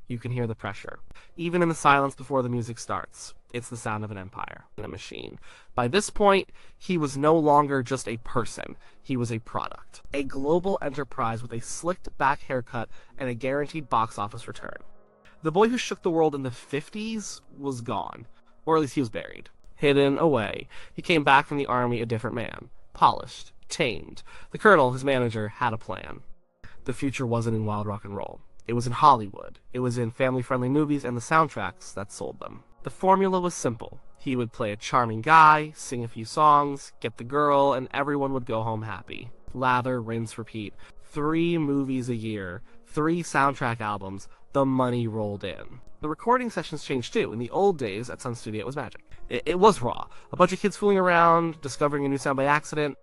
You can hear the pressure. Even in the silence before the music starts, it's the sound of an empire and a machine. By this point, he was no longer just a person. He was a product. A global enterprise with a slicked back haircut and a guaranteed box office return. The boy who shook the world in the 50s was gone. Or at least he was buried. Hidden away. He came back from the army a different man. Polished. Tamed. The colonel, his manager, had a plan. The future wasn't in wild rock and roll. It was in Hollywood. It was in family-friendly movies and the soundtracks that sold them. The formula was simple. He would play a charming guy, sing a few songs, get the girl, and everyone would go home happy. Lather, rinse, repeat. 3 movies a year. 3 soundtrack albums. The money rolled in. The recording sessions changed too. In the old days, at Sun Studio, it was magic. It was raw. A bunch of kids fooling around, discovering a new sound by accident.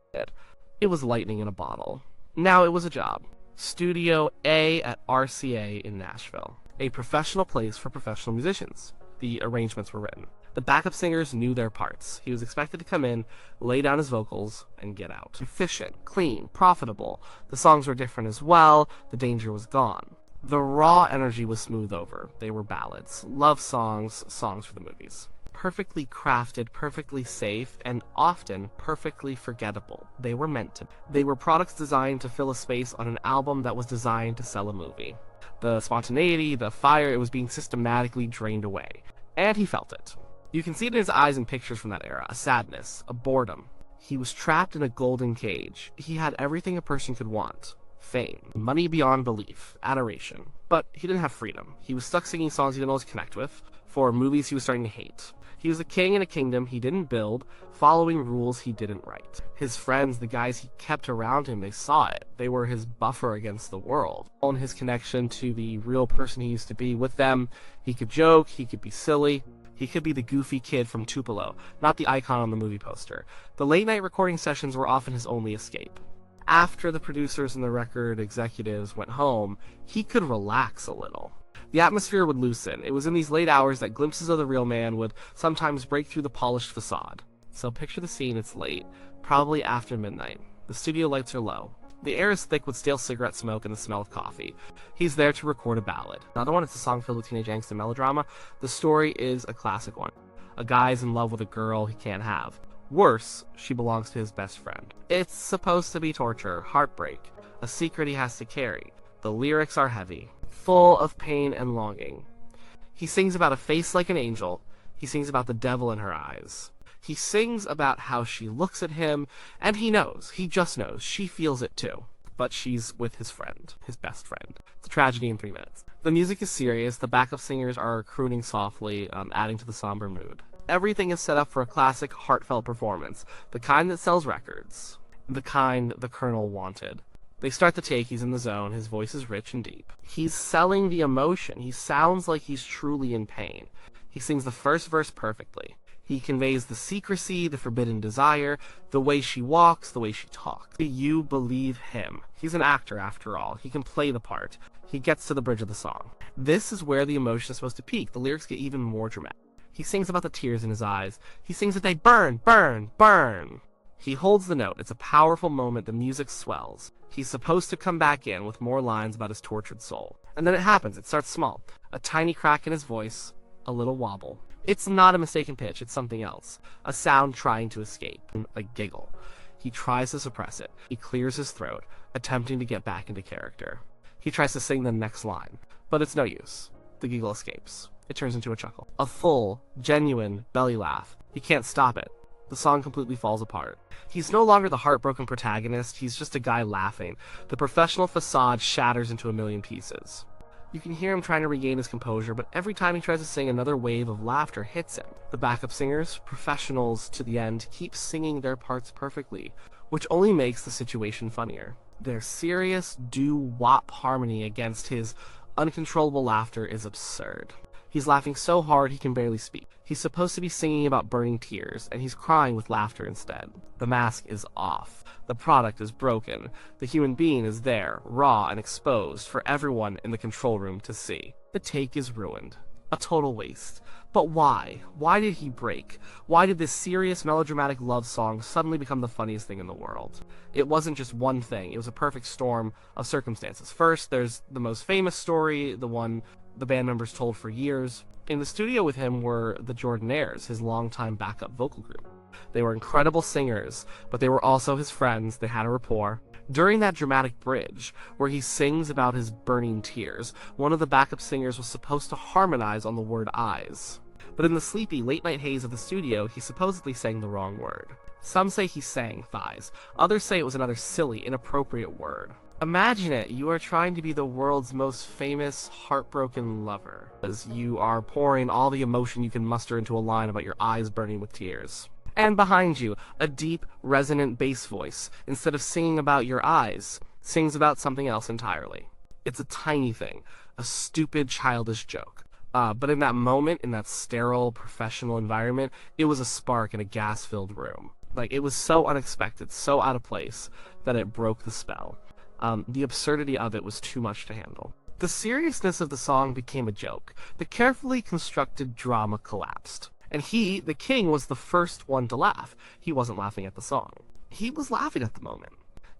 It was lightning in a bottle. Now it was a job. Studio A at RCA in Nashville. A professional place for professional musicians. The arrangements were written. The backup singers knew their parts. He was expected to come in, lay down his vocals, and get out. Efficient, clean, profitable. The songs were different as well. The danger was gone. The raw energy was smoothed over. They were ballads, love songs, songs for the movies. Perfectly crafted, perfectly safe, and often perfectly forgettable. They were meant to. They were products designed to fill a space on an album that was designed to sell a movie. The spontaneity, the fire, it was being systematically drained away. And he felt it. You can see it in his eyes in pictures from that era. A sadness, a boredom. He was trapped in a golden cage. He had everything a person could want. Fame, money beyond belief, adoration. But he didn't have freedom. He was stuck singing songs he didn't always connect with, for movies he was starting to hate. He was a king in a kingdom he didn't build, following rules he didn't write. His friends, the guys he kept around him, they saw it. They were his buffer against the world. On his connection to the real person he used to be with them, he could joke, he could be silly. He could be the goofy kid from Tupelo, not the icon on the movie poster. The late-night recording sessions were often his only escape. After the producers and the record executives went home, he could relax a little. The atmosphere would loosen. It was in these late hours that glimpses of the real man would sometimes break through the polished facade. So picture the scene, it's late, probably after midnight. The studio lights are low. The air is thick with stale cigarette smoke and the smell of coffee. He's there to record a ballad. Not the one it's a song filled with teenage angst and melodrama. The story is a classic one. A guy's in love with a girl he can't have. Worse, she belongs to his best friend. It's supposed to be torture, heartbreak, a secret he has to carry. The lyrics are heavy, full of pain and longing. He sings about a face like an angel. He sings about the devil in her eyes. He sings about how she looks at him, and he knows, he just knows, she feels it too. But she's with his friend, his best friend. It's a tragedy in 3 minutes. The music is serious, the backup singers are crooning softly, adding to the somber mood. Everything is set up for a classic, heartfelt performance, the kind that sells records, the kind the Colonel wanted. They start the take, he's in the zone, his voice is rich and deep. He's selling the emotion, he sounds like he's truly in pain. He sings the first verse perfectly. He conveys the secrecy, the forbidden desire, the way she walks, the way she talks. You believe him. He's an actor, after all. He can play the part. He gets to the bridge of the song. This is where the emotion is supposed to peak. The lyrics get even more dramatic. He sings about the tears in his eyes. He sings that they burn, burn, burn. He holds the note. It's a powerful moment. The music swells. He's supposed to come back in with more lines about his tortured soul. And then it happens. It starts small. A tiny crack in his voice. A little wobble. It's not a mistaken pitch. It's something else. A sound trying to escape. A giggle. He tries to suppress it. He clears his throat, attempting to get back into character. He tries to sing the next line. But it's no use. The giggle escapes. It turns into a chuckle. A full, genuine belly laugh. He can't stop it. The song completely falls apart. He's no longer the heartbroken protagonist, he's just a guy laughing. The professional facade shatters into a million pieces. You can hear him trying to regain his composure, but every time he tries to sing, another wave of laughter hits him. The backup singers, professionals to the end, keep singing their parts perfectly, which only makes the situation funnier. Their serious doo-wop harmony against his uncontrollable laughter is absurd. He's laughing so hard he can barely speak. He's supposed to be singing about burning tears, and he's crying with laughter instead. The mask is off. The product is broken. The human being is there, raw and exposed, for everyone in the control room to see. The take is ruined. A total waste. But why? Why did he break? Why did this serious melodramatic love song suddenly become the funniest thing in the world? It wasn't just one thing. It was a perfect storm of circumstances. First, there's the most famous story, the one the band members told for years. In the studio with him were the Jordanaires, his longtime backup vocal group. They were incredible singers, but they were also his friends. They had a rapport. During that dramatic bridge, where he sings about his burning tears, one of the backup singers was supposed to harmonize on the word eyes. But in the sleepy, late-night haze of the studio, he supposedly sang the wrong word. Some say he sang thighs. Others say it was another silly, inappropriate word. Imagine it, you are trying to be the world's most famous, heartbroken lover, as you are pouring all the emotion you can muster into a line about your eyes burning with tears. And behind you, a deep, resonant bass voice, instead of singing about your eyes, sings about something else entirely. It's a tiny thing, a stupid, childish joke. But in that moment, in that sterile, professional environment, it was a spark in a gas-filled room. Like, it was so unexpected, so out of place, that it broke the spell. The absurdity of it was too much to handle. The seriousness of the song became a joke. The carefully constructed drama collapsed. And he, the king, was the first one to laugh. He wasn't laughing at the song. He was laughing at the moment.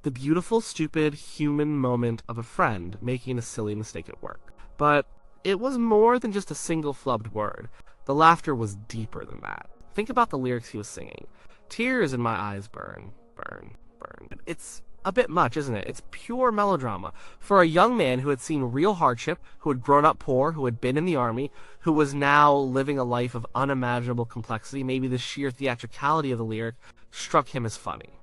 The beautiful, stupid, human moment of a friend making a silly mistake at work. But it was more than just a single flubbed word. The laughter was deeper than that. Think about the lyrics he was singing. Tears in my eyes burn, burn, burn. It's a bit much, isn't it? It's pure melodrama. For a young man who had seen real hardship, who had grown up poor, who had been in the army, who was now living a life of unimaginable complexity, maybe the sheer theatricality of the lyric struck him as funny.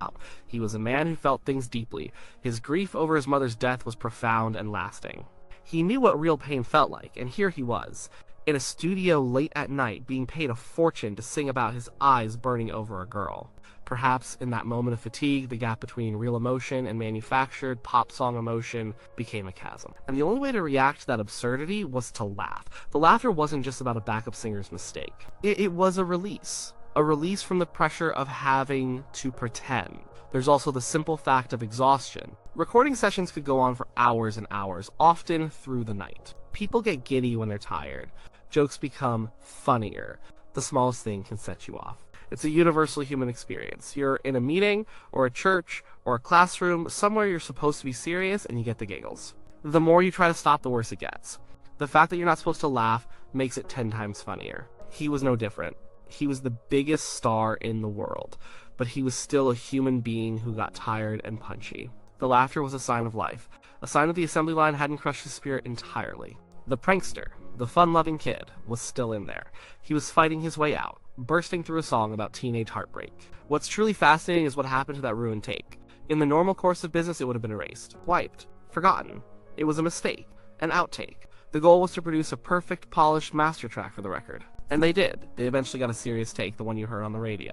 He was a man who felt things deeply. His grief over his mother's death was profound and lasting. He knew what real pain felt like, and here he was, in a studio late at night, being paid a fortune to sing about his eyes burning over a girl. Perhaps in that moment of fatigue, the gap between real emotion and manufactured pop song emotion became a chasm. And the only way to react to that absurdity was to laugh. The laughter wasn't just about a backup singer's mistake. It was a release. A release from the pressure of having to pretend. There's also the simple fact of exhaustion. Recording sessions could go on for hours and hours, often through the night. People get giddy when they're tired. Jokes become funnier. The smallest thing can set you off. It's a universal human experience. You're in a meeting, or a church, or a classroom, somewhere you're supposed to be serious, and you get the giggles. The more you try to stop, the worse it gets. The fact that you're not supposed to laugh makes it 10 times funnier. He was no different. He was the biggest star in the world, but he was still a human being who got tired and punchy. The laughter was a sign of life, a sign that the assembly line hadn't crushed his spirit entirely. The prankster, the fun-loving kid, was still in there. He was fighting his way out, bursting through a song about teenage heartbreak. What's truly fascinating is what happened to that ruined take. In the normal course of business, it would have been erased, wiped, forgotten. It was a mistake, an outtake. The goal was to produce a perfect, polished master track for the record. And they did. They eventually got a serious take, the one you heard on the radio.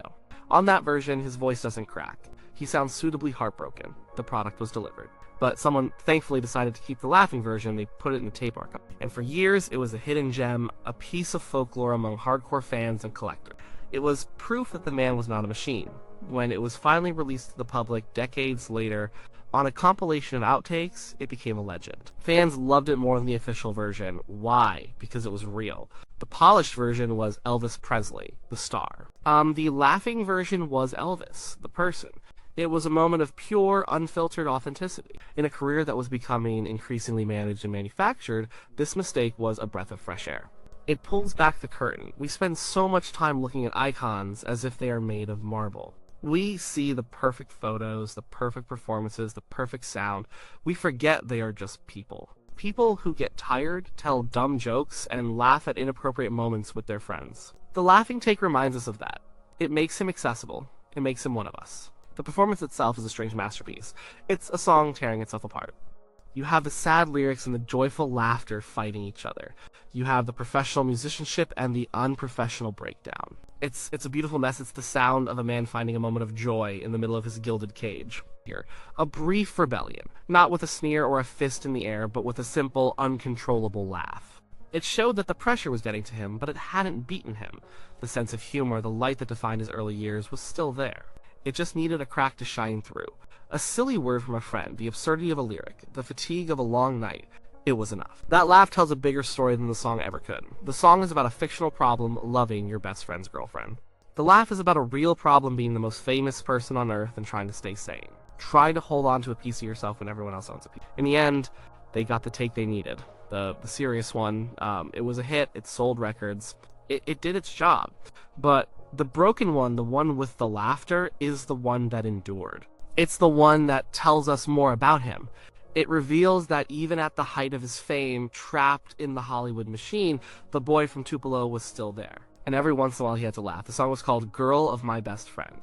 On that version, his voice doesn't crack. He sounds suitably heartbroken. The product was delivered. But someone thankfully decided to keep the laughing version. They put it in the tape archive. And for years, it was a hidden gem, a piece of folklore among hardcore fans and collectors. It was proof that the man was not a machine. When it was finally released to the public decades later, on a compilation of outtakes, it became a legend. Fans loved it more than the official version. Why? Because it was real. The polished version was Elvis Presley, the star. The laughing version was Elvis, the person. It was a moment of pure, unfiltered authenticity. In a career that was becoming increasingly managed and manufactured, this mistake was a breath of fresh air. It pulls back the curtain. We spend so much time looking at icons as if they are made of marble. We see the perfect photos, the perfect performances, the perfect sound. We forget they are just people. People who get tired, tell dumb jokes, and laugh at inappropriate moments with their friends. The laughing take reminds us of that. It makes him accessible. It makes him one of us. The performance itself is a strange masterpiece. It's a song tearing itself apart. You have the sad lyrics and the joyful laughter fighting each other. You have the professional musicianship and the unprofessional breakdown. It's a beautiful mess. It's the sound of a man finding a moment of joy in the middle of his gilded cage. Here, a brief rebellion, not with a sneer or a fist in the air, but with a simple, uncontrollable laugh. It showed that the pressure was getting to him, but it hadn't beaten him. The sense of humor, the light that defined his early years, was still there. It just needed a crack to shine through. A silly word from a friend, the absurdity of a lyric, the fatigue of a long night. It was enough. That laugh tells a bigger story than the song ever could. The song is about a fictional problem loving your best friend's girlfriend. The laugh is about a real problem being the most famous person on earth and trying to stay sane. Trying to hold on to a piece of yourself when everyone else owns a piece. In the end, they got the take they needed. the serious one. It was a hit. It sold records. It did its job. But the broken one, the one with the laughter, is the one that endured. It's the one that tells us more about him. It reveals that even at the height of his fame, trapped in the Hollywood machine, the boy from Tupelo was still there. And every once in a while he had to laugh. The song was called Girl of My Best Friend.